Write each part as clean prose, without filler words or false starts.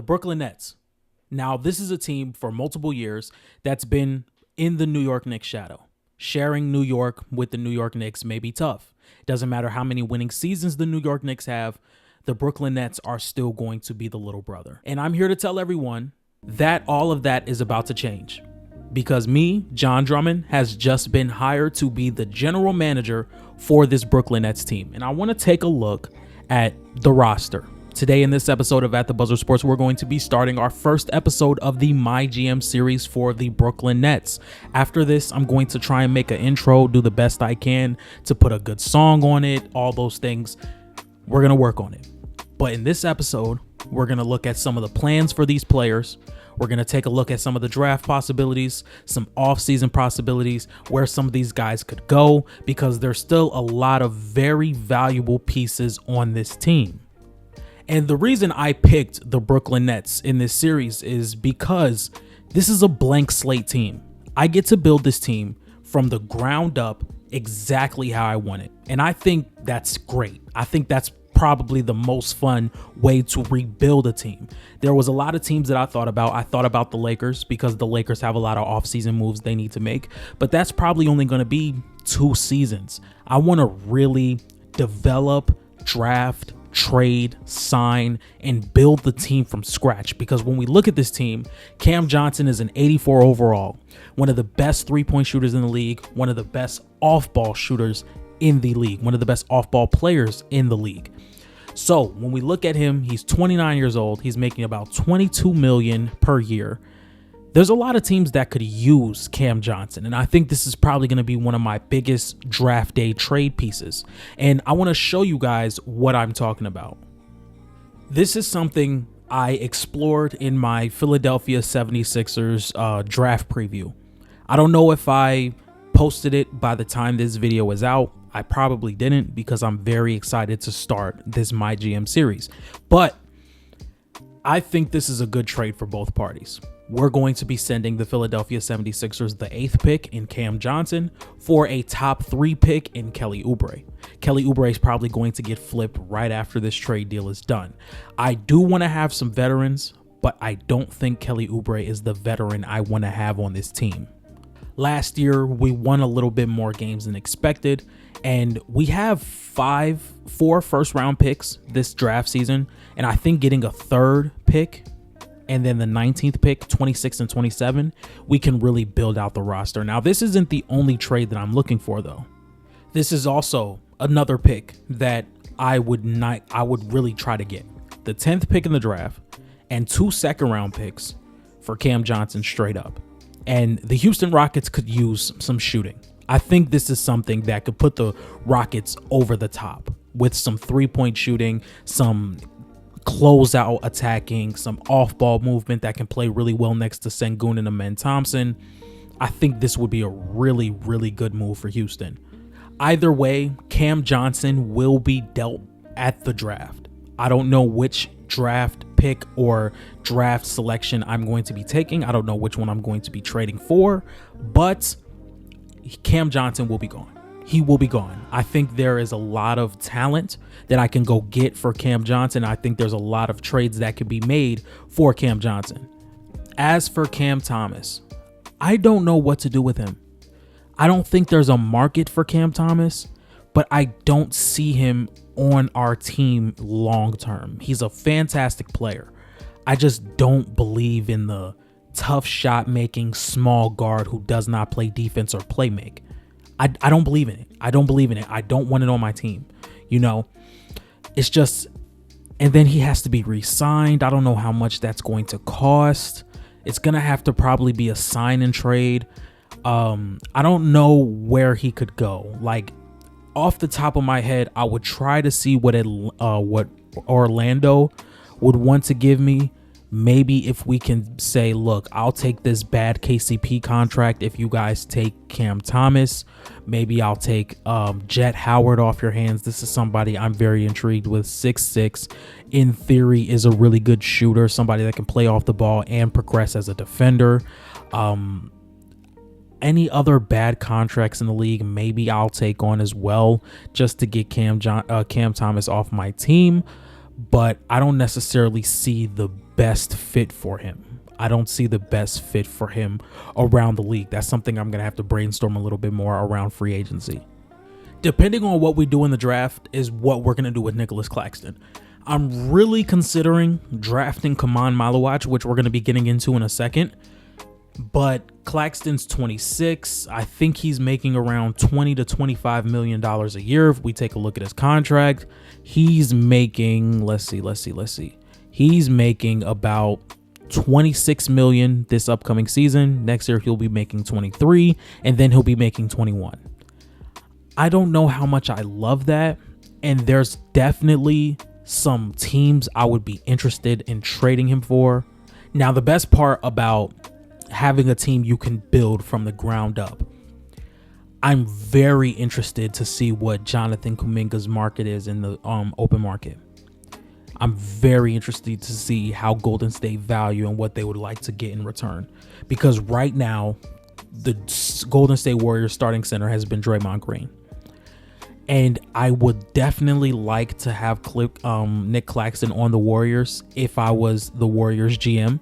the Brooklyn Nets. Now, this is a team for multiple years that's been in the New York Knicks shadow. Sharing New York with the New York Knicks may be tough. It doesn't matter how many winning seasons the New York Knicks have, the Brooklyn Nets are still going to be the little brother. And I'm here to tell everyone that all of that is about to change. Because me, John Drummond, has just been hired to be the general manager for this Brooklyn Nets team. And I want to take a look at the roster. Today in this episode of At the Buzzer Sports, we're going to be starting our first episode of the MyGM series for the Brooklyn Nets. After this, I'm going to try and make an intro, do the best I can to put a good song on it, all those things. We're going to work on it. But in this episode, we're going to look at some of the plans for these players. We're going to take a look at some of the draft possibilities, some offseason possibilities, where some of these guys could go, because there's still a lot of very valuable pieces on this team. And the reason I picked the Brooklyn Nets in this series is because this is a blank slate team. I get to build this team from the ground up exactly how I want it. And I think that's great. I think that's probably the most fun way to rebuild a team. There was a lot of teams that I thought about. I thought about the Lakers because the Lakers have a lot of offseason moves they need to make. But that's probably only going to be 2 seasons. I want to really develop, draft, trade, sign, and build the team from scratch. Because when we look at this team, Cam Johnson is an 84 overall, one of the best 3-point shooters in the league, one of the best off-ball shooters in the league, one of the best off-ball players in the league. So when we look at him, he's 29 years old. He's making about $22 million per year. There's a lot of teams that could use Cam Johnson, and I think this is probably going to be one of my biggest draft day trade pieces. And I want to show you guys what I'm talking about. This is something I explored in my Philadelphia 76ers draft preview. I don't know if I posted it by the time this video is out. I probably didn't, because I'm very excited to start this MyGM series. But I think this is a good trade for both parties. We're going to be sending the Philadelphia 76ers the 8th pick in Cam Johnson for a top 3 pick in Kelly Oubre. Kelly Oubre is probably going to get flipped right after this trade deal is done. I do want to have some veterans, but I don't think Kelly Oubre is the veteran I want to have on this team. Last year, we won a little bit more games than expected, and we have 4 first-round picks this draft season, and I think getting a 3rd pick and then the 19th pick, 26 and 27, we can really build out the roster. Now, this isn't the only trade that I'm looking for, though. This is also another pick that I would really try to get. The 10th pick in the draft and 2 second-round picks for Cam Johnson straight up. And the Houston Rockets could use some shooting. I think this is something that could put the Rockets over the top with some 3-point shooting, some closeout attacking, some off-ball movement that can play really well next to Sengun and Amen Thompson. I think this would be a really, really good move for Houston. Either way, Cam Johnson will be dealt at the draft. I don't know which draft pick or draft selection I'm going to be taking. I don't know which one I'm going to be trading for, but Cam Johnson will be gone. He will be gone. I think there is a lot of talent that I can go get for Cam Johnson. I think there's a lot of trades that could be made for Cam Johnson. As for Cam Thomas, I don't know what to do with him. I don't think there's a market for Cam Thomas, but I don't see him on our team long term. He's a fantastic player. I just don't believe in the tough shot making small guard who does not play defense or play make. I don't believe in it. I don't believe in it. I don't want it on my team. You know, it's just, and then he has to be re-signed. I don't know how much that's going to cost. It's going to have to probably be a sign and trade. I don't know where he could go. Like, off the top of my head, I would try to see what Orlando would want to give me. Maybe if we can say, look, I'll take this bad KCP contract if you guys take Cam Thomas. Maybe I'll take Jet Howard off your hands. This is somebody I'm very intrigued with. 6'6", in theory, is a really good shooter, somebody that can play off the ball and progress as a defender. Any other bad contracts in the league, maybe I'll take on as well, just to get Cam Thomas off my team. But I don't necessarily see the best fit for him. I don't see the best fit for him around the league. That's something I'm going to have to brainstorm a little bit more around free agency. Depending on what we do in the draft is what we're going to do with Nicholas Claxton. I'm really considering drafting Kaman Malawach, which we're going to be getting into in a second. But Claxton's 26. I think he's making around $20 to $25 million a year. If we take a look at his contract, he's making, let's see. He's making about $26 million this upcoming season. Next year, he'll be making 23, and then he'll be making 21. I don't know how much I love that. And there's definitely some teams I would be interested in trading him for. Now, the best part about having a team you can build from the ground up, I'm very interested to see what Jonathan Kuminga's market is in the open market. I'm very interested to see how Golden State value and what they would like to get in return. Because right now, the Golden State Warriors starting center has been Draymond Green. And I would definitely like to have Nick Claxton on the Warriors if I was the Warriors GM.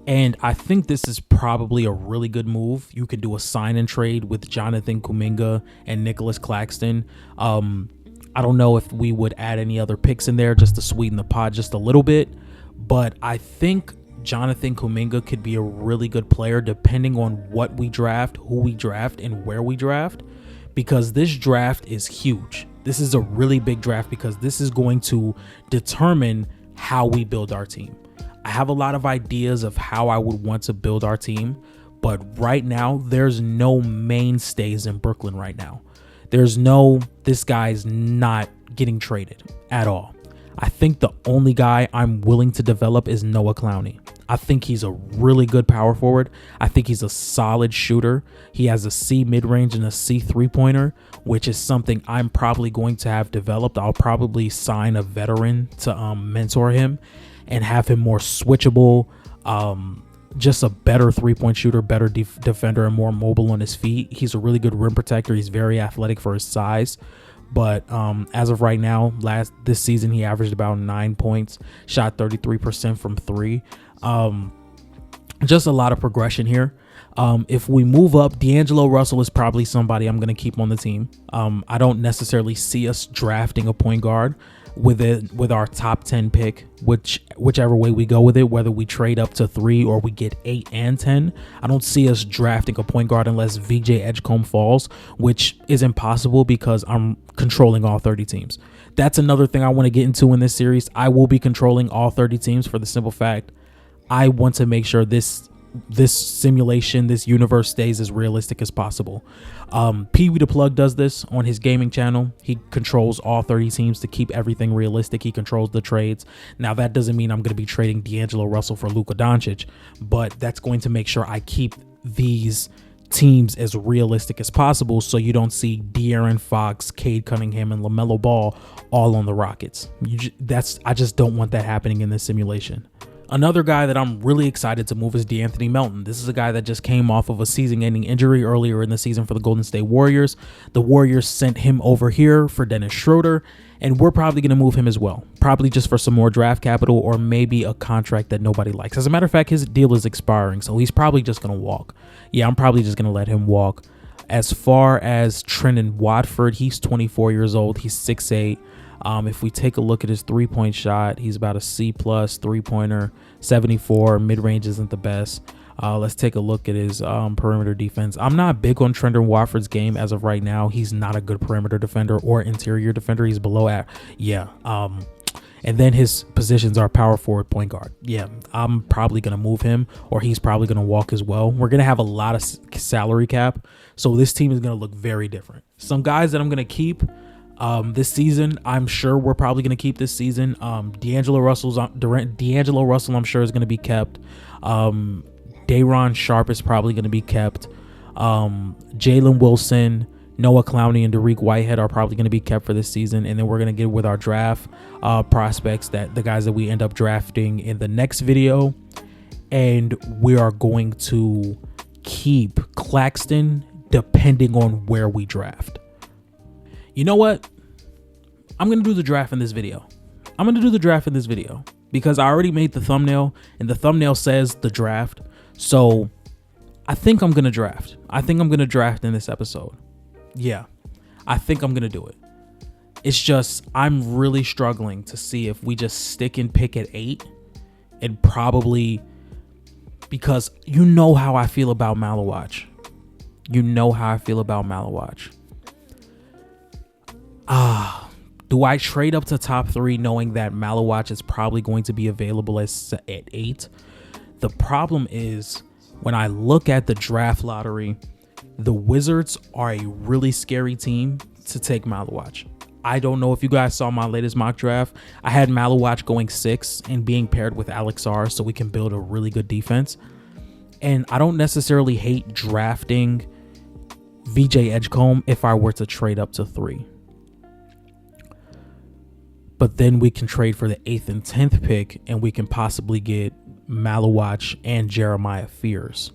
And I think this is probably a really good move. You could do a sign and trade with Jonathan Kuminga and Nicholas Claxton. I don't know if we would add any other picks in there just to sweeten the pot just a little bit. But I think Jonathan Kuminga could be a really good player depending on what we draft, who we draft, and where we draft. Because this draft is huge. This is a really big draft because this is going to determine how we build our team. I have a lot of ideas of how I would want to build our team, but right now there's no mainstays in Brooklyn right now. There's no, this guy's not getting traded at all. I think the only guy I'm willing to develop is Noah Clowney. I think he's a really good power forward. I think he's a solid shooter. He has a C mid-range and a C three-pointer, which is something I'm probably going to have developed. I'll probably sign a veteran to mentor him and have him more switchable, just a better three-point shooter, better defender, and more mobile on his feet. He's a really good rim protector. He's very athletic for his size. But as of right now, this season, he averaged about 9 points, shot 33% from three. Just a lot of progression here. If we move up, D'Angelo Russell is probably somebody I'm going to keep on the team. I don't necessarily see us drafting a point guard with our top 10 pick, whichever way we go with it, whether we trade up to 3 or we get 8 and 10. I don't see us drafting a point guard unless VJ Edgecombe falls, which is impossible because I'm controlling all 30 teams. That's another thing I want to get into in this series. I will be controlling all 30 teams for the simple fact I want to make sure this simulation, this universe stays as realistic as possible. Pee Wee the Plug does this on his gaming channel. He controls all 30 teams to keep everything realistic. He controls the trades. Now, that doesn't mean I'm going to be trading D'Angelo Russell for Luka Doncic, but that's going to make sure I keep these teams as realistic as possible so you don't see De'Aaron Fox, Cade Cunningham, and LaMelo Ball all on the Rockets. I just don't want that happening in this simulation. Another guy that I'm really excited to move is DeAnthony Melton. This is a guy that just came off of a season-ending injury earlier in the season for the Golden State Warriors. The Warriors sent him over here for Dennis Schroeder, and we're probably going to move him as well. Probably just for some more draft capital or maybe a contract that nobody likes. As a matter of fact, his deal is expiring, so he's probably just going to walk. Yeah, I'm probably just going to let him walk. As far as Trendon Watford, he's 24 years old. He's 6'8". If we take a look at his three-point shot, he's about a C+ three-pointer, 74. Mid-range isn't the best. Let's take a look at his perimeter defense. I'm not big on Trendon Watford's game as of right now. He's not a good perimeter defender or interior defender. He's below at, and then his positions are power forward, point guard. Yeah, I'm probably going to move him, or he's probably going to walk as well. We're going to have a lot of salary cap, so this team is going to look very different. Some guys that I'm going to keep this season, I'm sure we're probably going to keep this season. D'Angelo Russell, I'm sure is going to be kept. Day'Ron Sharpe is probably going to be kept. Jalen Wilson, Noah Clowney, and Dariq Whitehead are probably going to be kept for this season. And then we're going to get with our draft prospects, that the guys that we end up drafting in the next video. And we are going to keep Claxton depending on where we draft. You know what? I'm going to do the draft in this video. because I already made the thumbnail and the thumbnail says the draft. So I think I'm going to draft. I think I'm going to draft in this episode. Yeah, I think I'm going to do it. It's just I'm really struggling to see if we just stick and pick at 8 and probably, because you know how I feel about Malawatch. You know how I feel about Malawatch. Do I trade up to top 3 knowing that Malawatch is probably going to be available at 8? The problem is when I look at the draft lottery, the Wizards are a really scary team to take Malawatch. I don't know if you guys saw my latest mock draft. I had Malawatch going 6 and being paired with Alex R so we can build a really good defense. And I don't necessarily hate drafting VJ Edgecombe if I were to trade up to 3. But then we can trade for the 8th and 10th pick and we can possibly get Malawatch and Jeremiah Fears.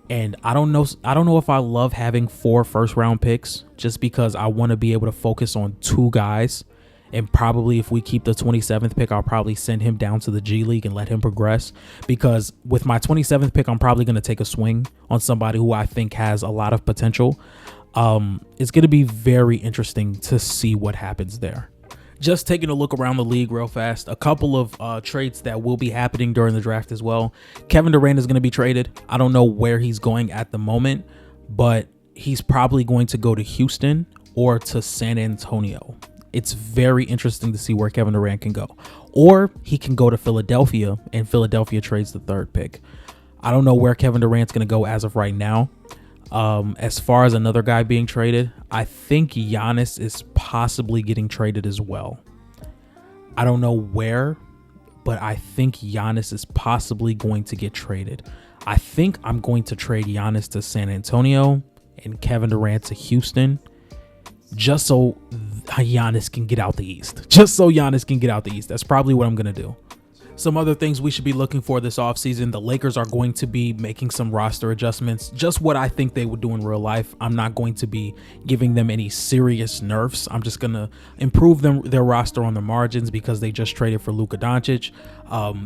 And I don't know if I love having 4 first-round picks just because I want to be able to focus on 2 guys. And probably if we keep the 27th pick, I'll probably send him down to the G League and let him progress. Because with my 27th pick, I'm probably going to take a swing on somebody who I think has a lot of potential. It's going to be very interesting to see what happens there. Just taking a look around the league real fast, a couple of trades that will be happening during the draft as well. Kevin Durant is going to be traded. I don't know where he's going at the moment, but he's probably going to go to Houston or to San Antonio. It's very interesting to see where Kevin Durant can go. Or he can go to Philadelphia and Philadelphia trades the 3rd pick. I don't know where Kevin Durant's going to go as of right now. As far as another guy being traded, I think Giannis is possibly getting traded as well. I don't know where, but I think Giannis is possibly going to get traded. I think I'm going to trade Giannis to San Antonio and Kevin Durant to Houston just so Giannis can get out the East. That's probably what I'm going to do. Some other things we should be looking for this offseason. The Lakers are going to be making some roster adjustments, just what I think they would do in real life. I'm not going to be giving them any serious nerfs. I'm just going to improve their roster on the margins because they just traded for Luka Doncic.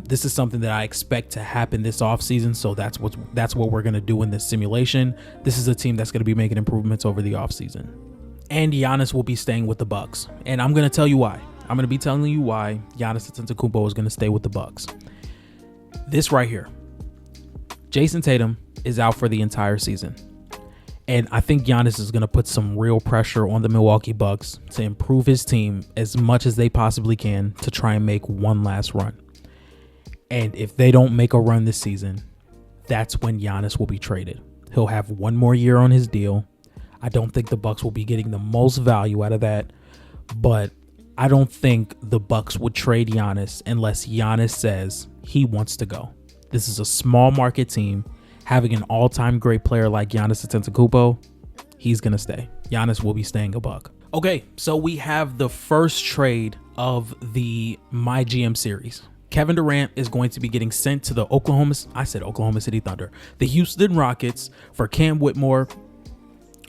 This is something that I expect to happen this offseason, so that's what we're going to do in this simulation. This is a team that's going to be making improvements over the offseason. And Giannis will be staying with the Bucks, and I'm going to tell you why. I'm going to be telling you why Giannis Antetokounmpo is going to stay with the Bucks. This right here. Jason Tatum is out for the entire season. And I think Giannis is going to put some real pressure on the Milwaukee Bucks to improve his team as much as they possibly can to try and make one last run. And if they don't make a run this season, that's when Giannis will be traded. He'll have one more year on his deal. I don't think the Bucks will be getting the most value out of that, but I don't think the Bucks would trade Giannis unless Giannis says he wants to go. This is a small market team. Having an all-time great player like Giannis Antetokounmpo, he's going to stay. Giannis will be staying a Buck. Okay, so we have the first trade of the MyGM series. Kevin Durant is going to be getting sent to the Oklahoma City Thunder, the Houston Rockets for Cam Whitmore,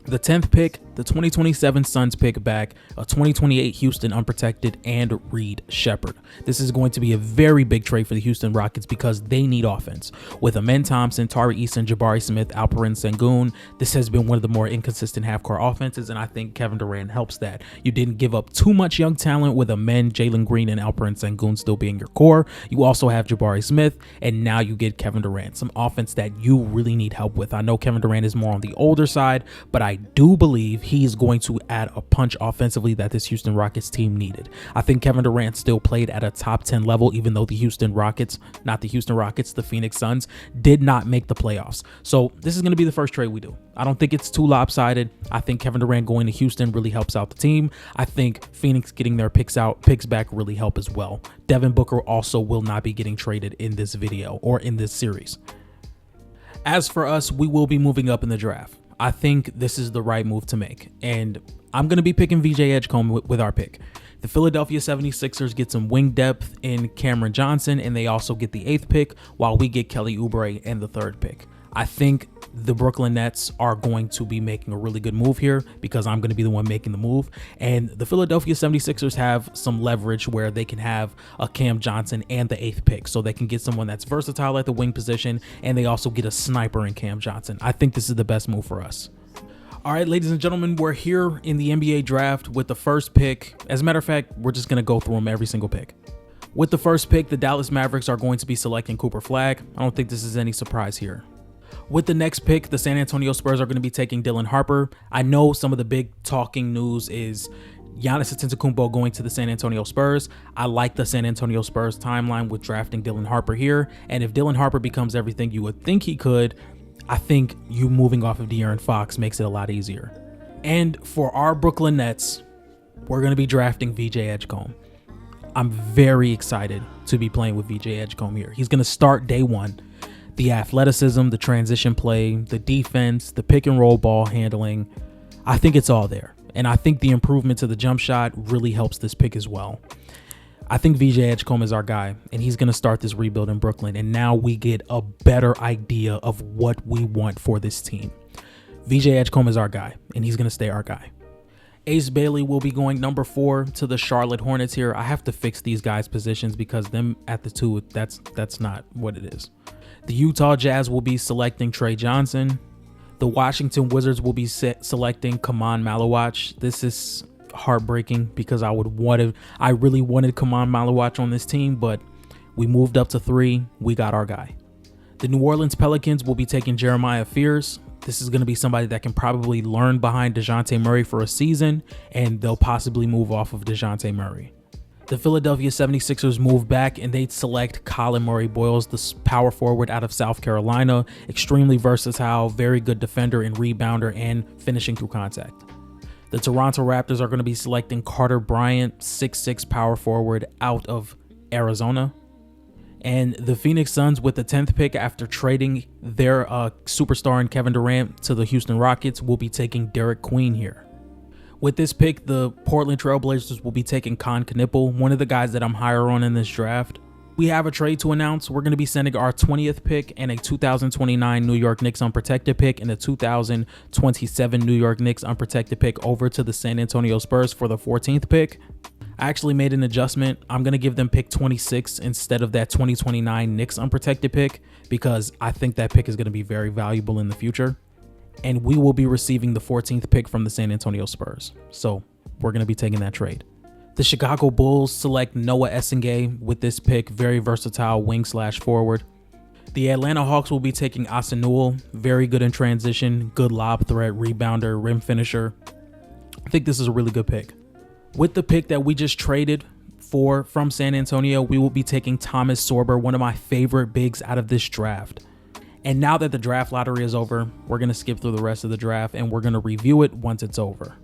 the 10th pick, the 2027 Suns pick back, a 2028 Houston unprotected, and Reed Shepherd. This is going to be a very big trade for the Houston Rockets because they need offense. With Amen Thompson, Tari Eason, Jabari Smith, Alperen Sengun, this has been one of the more inconsistent half-court offenses, and I think Kevin Durant helps that. You didn't give up too much young talent with Amen, Jalen Green, and Alperen Sengun still being your core. You also have Jabari Smith, and now you get Kevin Durant, some offense that you really need help with. I know Kevin Durant is more on the older side, but I do believe he's going to add a punch offensively that this Houston Rockets team needed. I think Kevin Durant still played at a top 10 level, even though the Phoenix Suns did not make the playoffs. So this is going to be the first trade we do. I don't think it's too lopsided. I think Kevin Durant going to Houston really helps out the team. I think Phoenix getting their picks back really help as well. Devin Booker also will not be getting traded in this video or in this series. As for us, we will be moving up in the draft. I think this is the right move to make, and I'm going to be picking VJ Edgecombe with our pick. The Philadelphia 76ers get some wing depth in Cameron Johnson, and they also get the 8th pick, while we get Kelly Oubre and the 3rd pick. I think the Brooklyn Nets are going to be making a really good move here because I'm going to be the one making the move. And the Philadelphia 76ers have some leverage where they can have a Cam Johnson and the 8th pick. So they can get someone that's versatile at the wing position, and they also get a sniper in Cam Johnson. I think this is the best move for us. All right, ladies and gentlemen, we're here in the NBA draft with the first pick. As a matter of fact, we're just going to go through them every single pick. With the first pick, the Dallas Mavericks are going to be selecting Cooper Flagg. I don't think this is any surprise here. With the next pick, the San Antonio Spurs are going to be taking Dylan Harper. I know some of the big talking news is Giannis Antetokounmpo going to the San Antonio Spurs. I like the San Antonio Spurs timeline with drafting Dylan Harper here. And if Dylan Harper becomes everything you would think he could, I think you moving off of De'Aaron Fox makes it a lot easier. And for our Brooklyn Nets, we're going to be drafting VJ Edgecombe. I'm very excited to be playing with VJ Edgecombe here. He's going to start day one. The athleticism, the transition play, the defense, the pick and roll ball handling, I think it's all there. And I think the improvement to the jump shot really helps this pick as well. I think VJ Edgecombe is our guy, and he's going to start this rebuild in Brooklyn. And now we get a better idea of what we want for this team. VJ Edgecombe is our guy, and he's going to stay our guy. Ace Bailey will be going number 4 to the Charlotte Hornets here. I have to fix these guys' positions because them at the 2, that's not what it is. The Utah Jazz will be selecting Trey Johnson. The Washington Wizards will be selecting Kaman Malawach. This is heartbreaking because I really wanted Kaman Malawach on this team, but we moved up to 3. We got our guy. The New Orleans Pelicans will be taking Jeremiah Fears. This is going to be somebody that can probably learn behind DeJounte Murray for a season, and they'll possibly move off of DeJounte Murray. The Philadelphia 76ers move back and they select Colin Murray-Boyles, the power forward out of South Carolina. Extremely versatile, very good defender and rebounder and finishing through contact. The Toronto Raptors are going to be selecting Carter Bryant, 6'6" power forward out of Arizona. And the Phoenix Suns, with the 10th pick after trading their superstar in Kevin Durant to the Houston Rockets, will be taking Derek Queen here. With this pick, the Portland Trailblazers will be taking Con Knippel, one of the guys that I'm higher on in this draft. We have a trade to announce. We're going to be sending our 20th pick and a 2029 New York Knicks unprotected pick and a 2027 New York Knicks unprotected pick over to the San Antonio Spurs for the 14th pick. I actually made an adjustment. I'm going to give them pick 26 instead of that 2029 Knicks unprotected pick because I think that pick is going to be very valuable in the future. And we will be receiving the 14th pick from the San Antonio Spurs. So we're going to be taking that trade. The Chicago Bulls select Noah Essengay with this pick, very versatile wing/forward. The Atlanta Hawks will be taking Asanuel, very good in transition, good lob threat, rebounder, rim finisher. I think this is a really good pick. With the pick that we just traded for from San Antonio, we will be taking Thomas Sorber, one of my favorite bigs out of this draft. And now that the draft lottery is over, we're going to skip through the rest of the draft and we're going to review it once it's over.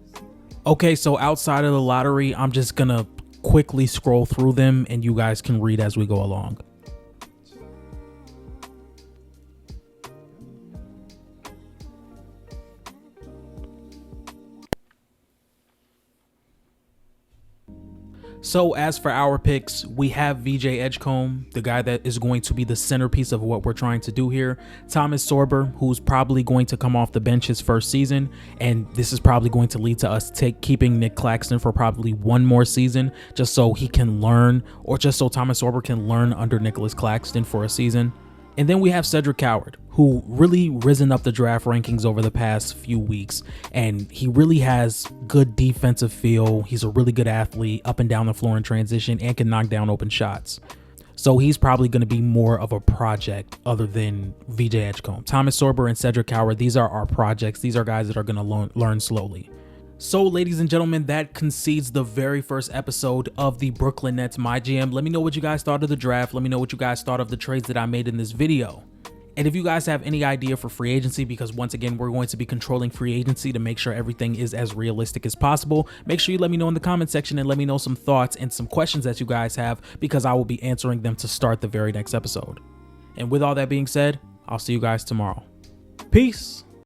Okay, so outside of the lottery, I'm just going to quickly scroll through them and you guys can read as we go along. So as for our picks, we have VJ Edgecombe, the guy that is going to be the centerpiece of what we're trying to do here. Thomas Sorber, who's probably going to come off the bench his first season. And this is probably going to lead to us keeping Nick Claxton for probably one more season, just so he can learn, or just so Thomas Sorber can learn under Nicholas Claxton for a season. And then we have Cedric Coward, who really risen up the draft rankings over the past few weeks. And he really has good defensive feel. He's a really good athlete, up and down the floor in transition, and can knock down open shots. So he's probably going to be more of a project other than VJ Edgecombe. Thomas Sorber and Cedric Coward, these are our projects. These are guys that are going to learn slowly. So, ladies and gentlemen, that concedes the very first episode of the Brooklyn Nets MyGM. Let me know what you guys thought of the draft. Let me know what you guys thought of the trades that I made in this video. And if you guys have any idea for free agency, because once again, we're going to be controlling free agency to make sure everything is as realistic as possible, make sure you let me know in the comment section and let me know some thoughts and some questions that you guys have, because I will be answering them to start the very next episode. And with all that being said, I'll see you guys tomorrow. Peace.